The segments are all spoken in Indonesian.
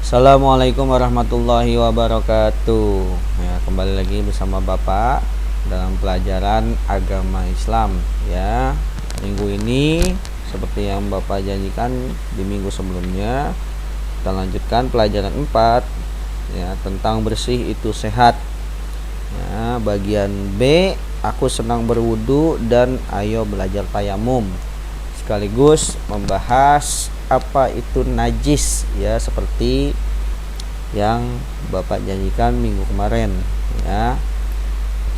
Assalamualaikum warahmatullahi wabarakatuh. Ya, kembali lagi bersama Bapak dalam pelajaran agama Islam. Ya, minggu ini seperti yang Bapak janjikan di minggu sebelumnya, kita lanjutkan pelajaran 4 ya, tentang bersih itu sehat. Ya, bagian B, aku senang berwudu dan ayo belajar tayamum. Sekaligus membahas apa itu najis ya, seperti yang Bapak janjikan minggu kemarin ya,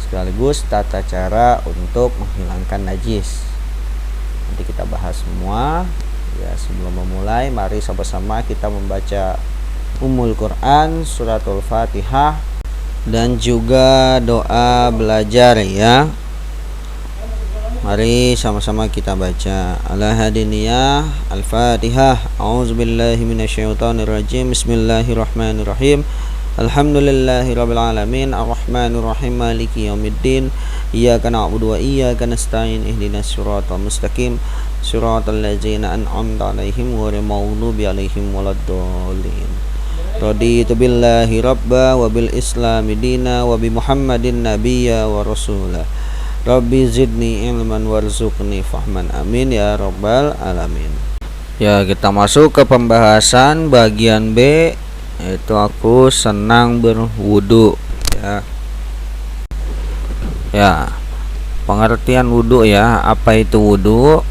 sekaligus tata cara untuk menghilangkan najis. Nanti kita bahas semua ya. Sebelum memulai, mari sama-sama kita membaca Ummul Quran, suratul Fatihah, dan juga doa belajar ya. Mari sama-sama kita baca. Ala hadiniyah Al-Fatihah. A'udzubillahi minasyaitonirrajim. Bismillahirrahmanirrahim. Alhamdulillahirabbil alamin. Arrahmanirrahim. Maliki yaumiddin. Iyyaka na'budu wa iyyaka nasta'in. Ihdinas siratal mustaqim. Siratal ladzina an'amta 'alaihim ghairil maghdubi 'alaihim waladdallin. Raditu billahi rabba wa bil islami dina wa bi Muhammadin nabiyya wa rasulah. Rabbi zidni ilman warzuqni fahman, amin ya rabbal alamin. Ya, kita masuk ke pembahasan bagian B, yaitu aku senang berwudu ya. Ya, pengertian wudu ya. Apa itu wudu?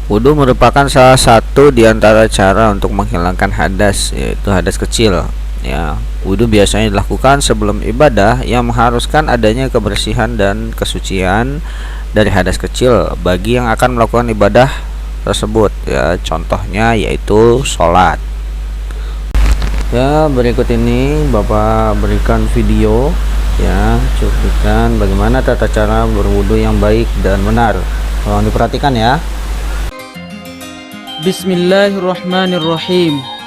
Wudu merupakan salah satu di antara cara untuk menghilangkan hadas, yaitu hadas kecil ya. Wudu biasanya dilakukan sebelum ibadah yang mengharuskan adanya kebersihan dan kesucian dari hadas kecil bagi yang akan melakukan ibadah tersebut ya. Contohnya yaitu sholat. Ya, berikut ini Bapak berikan video ya, cuplikan bagaimana tata cara berwudu yang baik dan benar. Tolong diperhatikan ya. Bismillahirrahmanirrahim.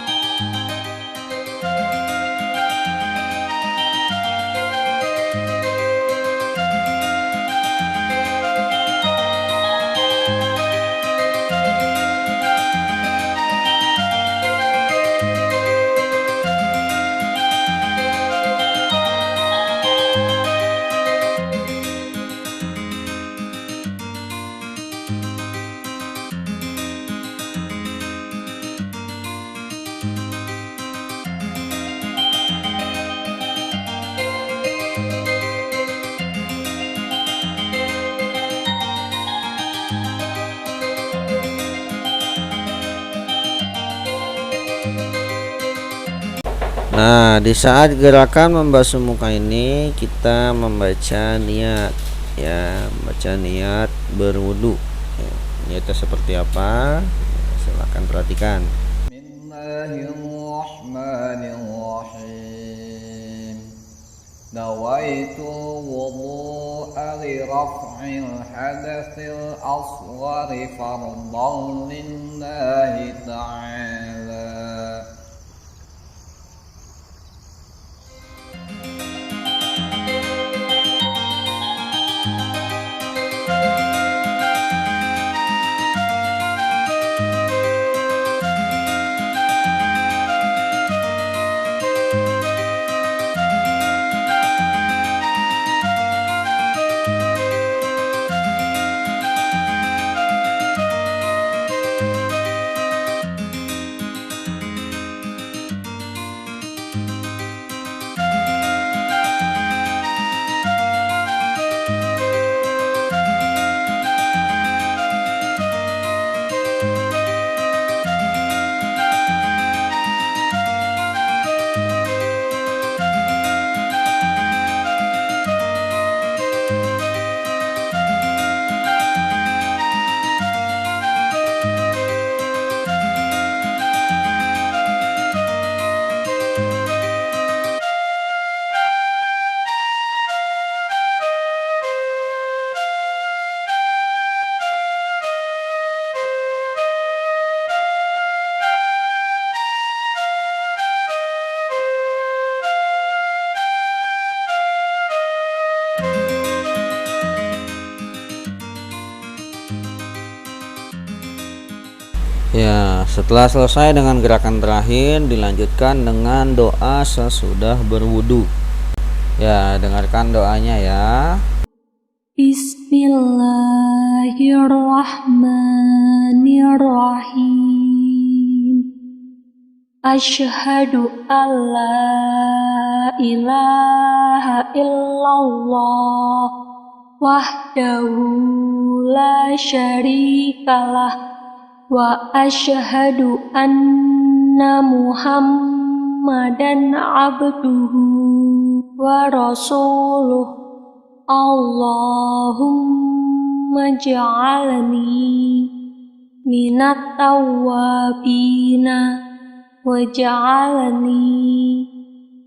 Nah, di saat gerakan membasuh muka ini kita membaca niat ya, membaca niat berwudu ya. Niatnya seperti apa? Silahkan perhatikan. Bismillahirrahmanirrahim. Nawaitu wudu'a li raf'il hadatsil asghari fardhan lillahi ta'ala. Setelah selesai dengan gerakan terakhir, dilanjutkan dengan doa sesudah berwudu. Ya, dengarkan doanya ya. Bismillahirrahmanirrahim. Asyhadu an la ilaha illallah wahdahu la syarikalah wa asyhadu anna Muhammadan abduhu wa rasuluh. Allahumma ja'alni minat tawwabina wa ja'alni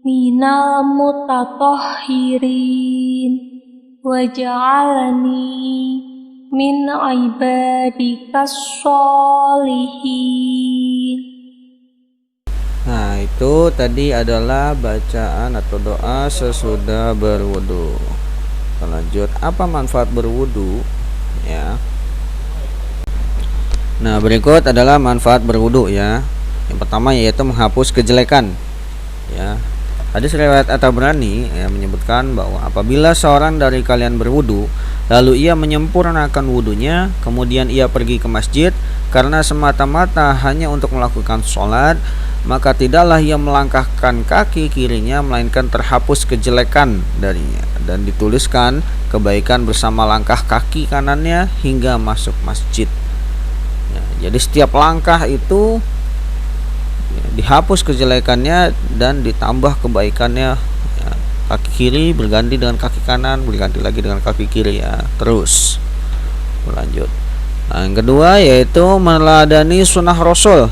minal mutatahhirin wa ja'alni min ibadikas sholihin. Nah, itu tadi adalah bacaan atau doa sesudah berwudu. Lanjut, apa manfaat berwudu? Ya. Nah, berikut adalah manfaat berwudu ya. Yang pertama yaitu menghapus kejelekan. Ya. Hadis riwayat At-Tabrani menyebutkan bahwa apabila seorang dari kalian berwudu, lalu ia menyempurnakan wudunya, kemudian ia pergi ke masjid karena semata-mata hanya untuk melakukan sholat, maka tidaklah ia melangkahkan kaki kirinya melainkan terhapus kejelekan darinya dan dituliskan kebaikan bersama langkah kaki kanannya hingga masuk masjid. Ya, jadi setiap langkah itu dihapus kejelekannya dan ditambah kebaikannya ya. Kaki kiri berganti dengan kaki kanan, berganti lagi dengan kaki kiri ya, terus berlanjut. Nah, yang kedua yaitu meneladani sunnah Rasul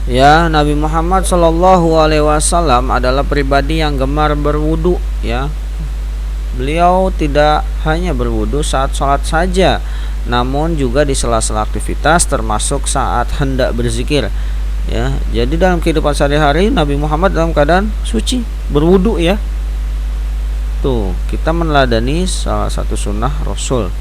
ya. Nabi Muhammad SAW adalah pribadi yang gemar berwudu ya. Beliau tidak hanya berwudu saat sholat saja, namun juga di sela-sela aktivitas termasuk saat hendak berzikir ya. Jadi dalam kehidupan sehari-hari Nabi Muhammad dalam keadaan suci berwudu ya. Tuh, kita meneladani salah satu sunnah Rasul.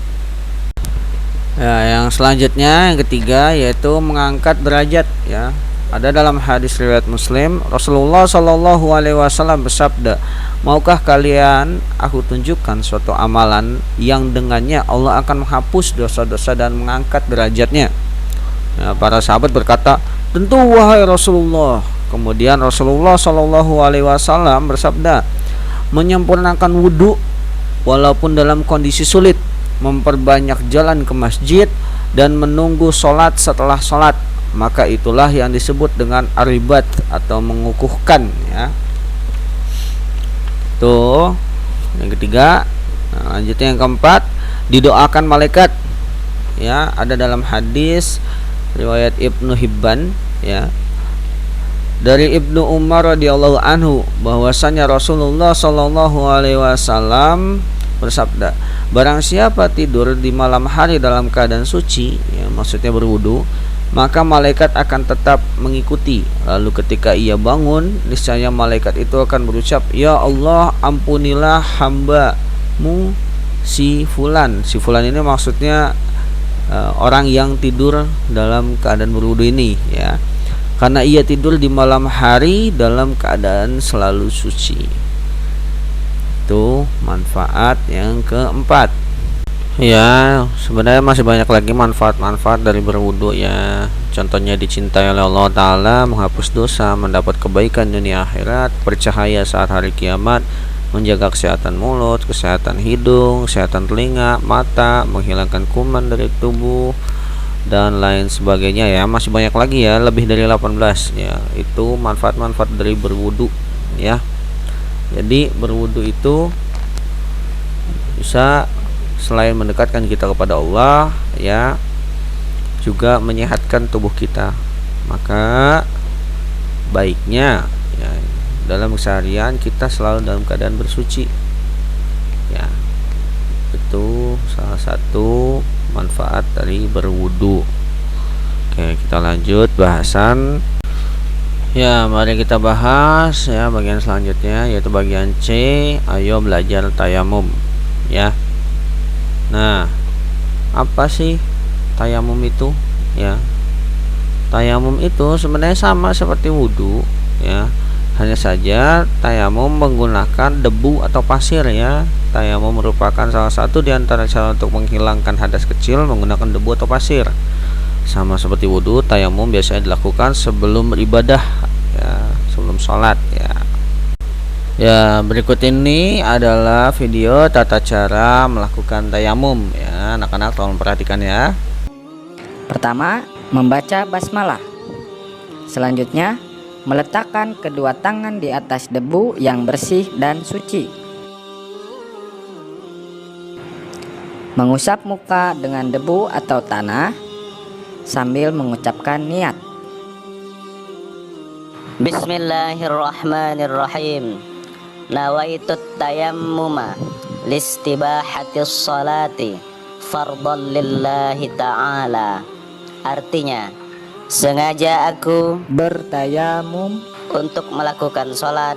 Ya, yang selanjutnya yang ketiga yaitu mengangkat derajat ya. Ada dalam hadis riwayat Muslim, Rasulullah SAW bersabda, "Maukah kalian aku tunjukkan suatu amalan yang dengannya Allah akan menghapus dosa-dosa dan mengangkat derajatnya?" Ya, para sahabat berkata, "Tentu wahai Rasulullah." Kemudian Rasulullah SAW bersabda, "Menyempurnakan wudu walaupun dalam kondisi sulit, memperbanyak jalan ke masjid dan menunggu sholat setelah sholat, maka itulah yang disebut dengan aribat atau mengukuhkan ya." Tuh, yang ketiga. Nah, lanjutnya yang keempat, didoakan malaikat ya. Ada dalam hadis riwayat Ibnu Hibban ya, dari Ibnu Umar radhiyallahu anhu bahwasanya Rasulullah SAW bersabda, "Barang siapa tidur di malam hari dalam keadaan suci ya, maksudnya berwudu, maka malaikat akan tetap mengikuti. Lalu ketika ia bangun, niscaya malaikat itu akan berucap, 'Ya Allah, ampunilah hamba-Mu si fulan.'" Si fulan ini maksudnya orang yang tidur dalam keadaan berwudu ini ya, karena ia tidur di malam hari dalam keadaan selalu suci. Itu manfaat yang keempat ya. Sebenarnya masih banyak lagi manfaat-manfaat dari berwudu ya. Contohnya dicintai oleh Allah Ta'ala, menghapus dosa, mendapat kebaikan dunia akhirat, bercahaya saat hari kiamat, menjaga kesehatan mulut, kesehatan hidung, kesehatan telinga, mata, menghilangkan kuman dari tubuh dan lain sebagainya ya. Masih banyak lagi ya, lebih dari 18 ya. Itu manfaat-manfaat dari berwudu ya. Jadi berwudu itu bisa selain mendekatkan kita kepada Allah ya, juga menyehatkan tubuh kita. Maka baiknya ya, dalam keseharian kita selalu dalam keadaan bersuci ya. Itu salah satu manfaat dari berwudu. Oke, kita lanjut bahasan ya. Mari kita bahas ya bagian selanjutnya, yaitu bagian C. Ayo belajar tayamum ya. Nah, apa sih tayamum itu ya? Tayamum itu sebenarnya sama seperti wudhu ya, hanya saja tayamum menggunakan debu atau pasir ya. Tayamum merupakan salah satu di antara cara untuk menghilangkan hadas kecil menggunakan debu atau pasir. Sama seperti wudhu, tayamum biasanya dilakukan sebelum beribadah ya, sebelum sholat ya. Ya, berikut ini adalah video tata cara melakukan tayamum ya. Anak-anak tolong perhatikan ya. Pertama, membaca basmalah. Selanjutnya, meletakkan kedua tangan di atas debu yang bersih dan suci. Mengusap muka dengan debu atau tanah sambil mengucapkan niat. Bismillahirrahmanirrahim. Nawaitut tayammuma listibahatis salati fardhan lillahi ta'ala. Artinya, sengaja aku Bertayamum untuk melakukan sholat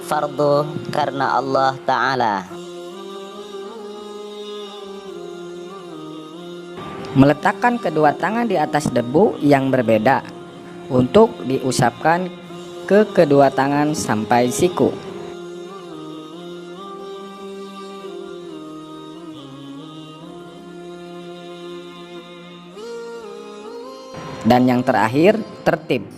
fardu karena Allah Ta'ala. meletakkan kedua tangan di atas debu yang berbeda untuk diusapkan ke kedua tangan sampai siku. Dan yang terakhir, tertib.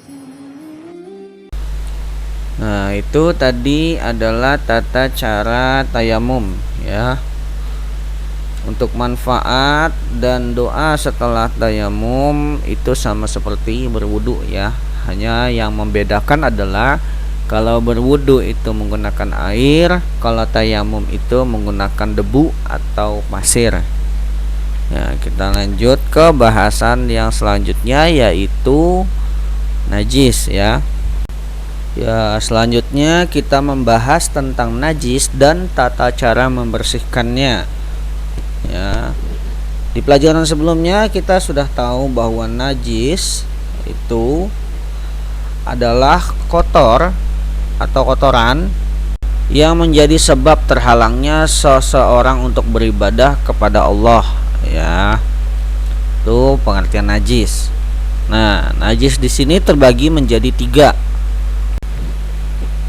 Nah, itu tadi adalah tata cara tayamum ya. Untuk manfaat dan doa setelah tayamum itu sama seperti berwudu ya. Hanya yang membedakan adalah kalau berwudu itu menggunakan air, kalau tayamum itu menggunakan debu atau pasir. Ya, kita lanjut ke bahasan yang selanjutnya yaitu najis ya. Ya, selanjutnya kita membahas tentang najis dan tata cara membersihkannya. Ya. Di pelajaran sebelumnya kita sudah tahu bahwa najis itu adalah kotor atau kotoran yang menjadi sebab terhalangnya seseorang untuk beribadah kepada Allah ya. Itu pengertian najis. Nah, najis di sini terbagi menjadi 3.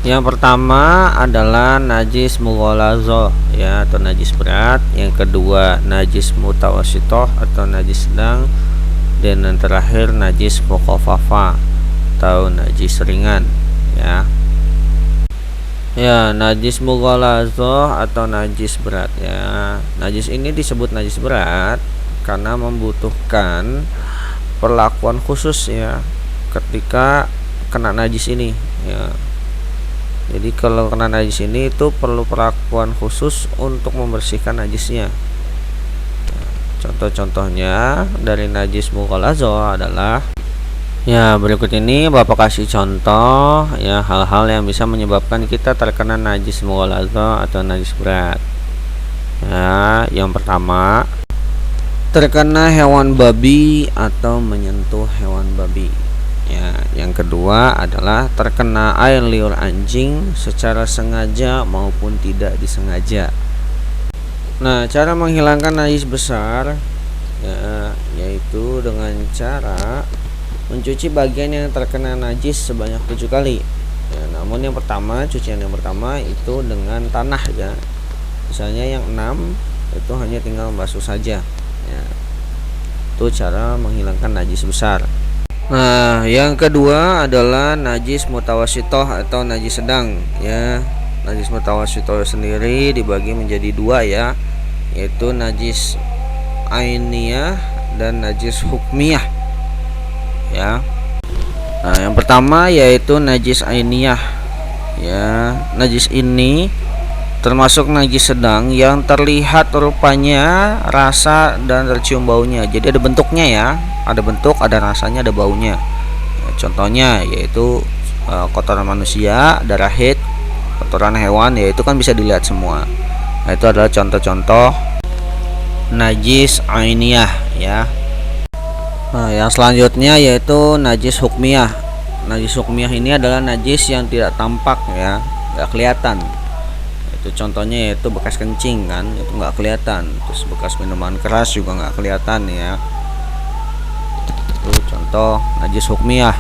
Yang pertama adalah najis mughalazah ya, atau najis berat. Yang kedua najis mutawassithah atau najis sedang. Dan yang terakhir najis mukhaffafah atau najis ringan ya. Ya, najis mughalazah atau najis berat ya. Najis ini disebut najis berat karena membutuhkan perlakuan khusus ya ketika kena najis ini ya. Jadi kalau kena najis ini itu perlu perlakuan khusus untuk membersihkan najisnya. Contoh-contohnya dari najis mughalazah adalah ya, berikut ini Bapak kasih contoh ya hal-hal yang bisa menyebabkan kita terkena najis mughalazah atau najis berat. Ya, yang pertama, terkena hewan babi atau menyentuh hewan babi. Ya, yang kedua adalah terkena air liur anjing secara sengaja maupun tidak disengaja. Nah, cara menghilangkan najis besar ya, yaitu dengan cara mencuci bagian yang terkena najis sebanyak 7 kali ya. Namun yang pertama, cucian yang pertama itu dengan tanah ya. Misalnya yang 6 itu hanya tinggal basuh saja ya. Itu cara menghilangkan najis besar. Nah, yang kedua adalah najis mutawassithah atau najis sedang ya. Najis mutawassithah sendiri dibagi menjadi 2 ya, yaitu najis ainiyah dan najis hukmiyah ya. Nah, yang pertama yaitu najis ainiyah ya. Najis ini termasuk najis sedang yang terlihat rupanya, rasa dan tercium baunya. Jadi ada bentuknya ya, ada bentuk, ada rasanya, ada baunya ya, contohnya yaitu kotoran manusia, darah haid, kotoran hewan ya, itu kan bisa dilihat semua. Nah, itu adalah contoh-contoh najis ainiyah ya. Nah, yang selanjutnya yaitu najis hukmiyah. Najis hukmiyah ini adalah najis yang tidak tampak ya, nggak kelihatan. Itu contohnya yaitu bekas kencing kan, itu nggak kelihatan. Terus bekas minuman keras juga nggak kelihatan ya. Itu contoh atau najis hukmiyah.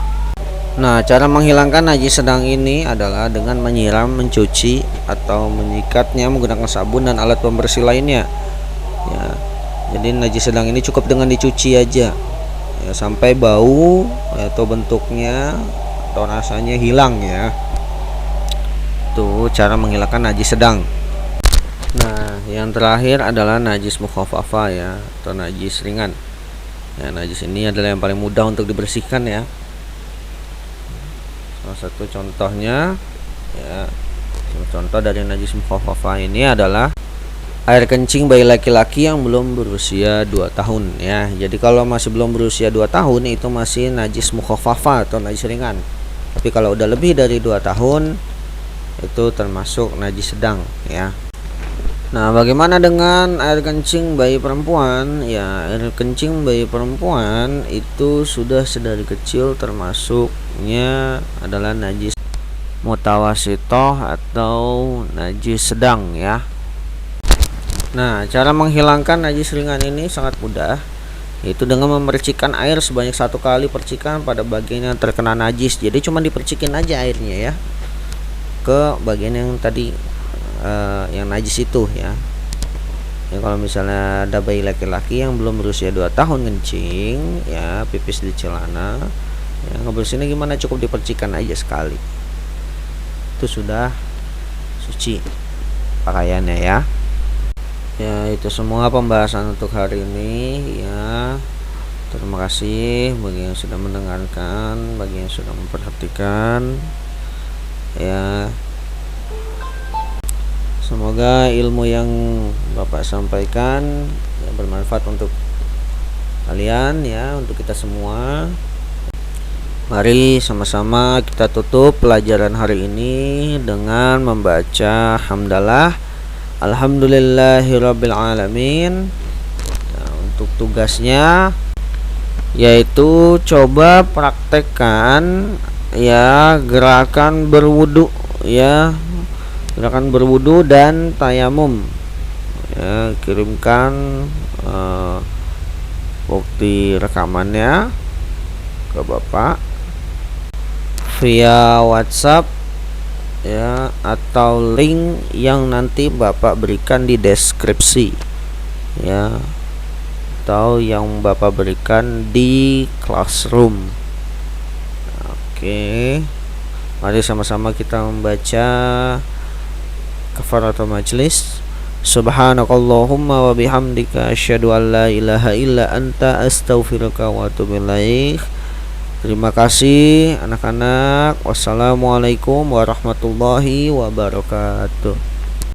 Nah, cara menghilangkan najis sedang ini adalah dengan menyiram, mencuci, atau menyikatnya menggunakan sabun dan alat pembersih lainnya. Ya, jadi najis sedang ini cukup dengan dicuci aja, ya, sampai bau atau bentuknya atau rasanya hilang ya. Itu cara menghilangkan najis sedang. Nah, yang terakhir adalah najis mukhafafah ya, atau najis ringan. Ya, najis ini adalah yang paling mudah untuk dibersihkan ya. Salah satu contohnya ya, contoh dari najis mukhafafah ini adalah air kencing bayi laki-laki yang belum berusia 2 tahun ya. Jadi kalau masih belum berusia 2 tahun itu masih najis mukhafafah atau najis ringan. Tapi kalau udah lebih dari 2 tahun itu termasuk najis sedang ya. Nah, bagaimana dengan air kencing bayi perempuan? Ya, air kencing bayi perempuan itu sudah sedari kecil termasuknya adalah najis mutawasitoh atau najis sedang ya. Nah, cara menghilangkan najis ringan ini sangat mudah, yaitu dengan memercikkan air sebanyak 1 kali percikan pada bagian yang terkena najis. Jadi cuma dipercikin aja airnya ya ke bagian yang tadi yang najis itu ya. Ya, kalau misalnya ada bayi laki-laki yang belum berusia 2 tahun kencing ya, pipis di celana ya, ngebersihinnya gimana, cukup dipercikan aja sekali, itu sudah suci pakaiannya ya. Ya, itu semua pembahasan untuk hari ini ya. Terima kasih bagi yang sudah mendengarkan, bagi yang sudah memperhatikan ya. Semoga ilmu yang Bapak sampaikan ya, bermanfaat untuk kalian ya, untuk kita semua. Mari sama-sama kita tutup pelajaran hari ini dengan membaca hamdalah alhamdulillahirabbil alamin. Nah, untuk tugasnya yaitu coba praktekkan ya gerakan berwudu ya, gerakan berwudu dan tayamum ya. Kirimkan bukti rekamannya ke Bapak via WhatsApp ya, atau link yang nanti Bapak berikan di deskripsi ya, atau yang Bapak berikan di classroom. Oke, mari sama-sama kita membaca kafaratul majlis. Subhanakallahumma wa bihamdika asyhadu an la ilaha illa anta astaghfiruka wa atubu ilaik. Terima kasih anak-anak. Wassalamualaikum warahmatullahi wabarakatuh.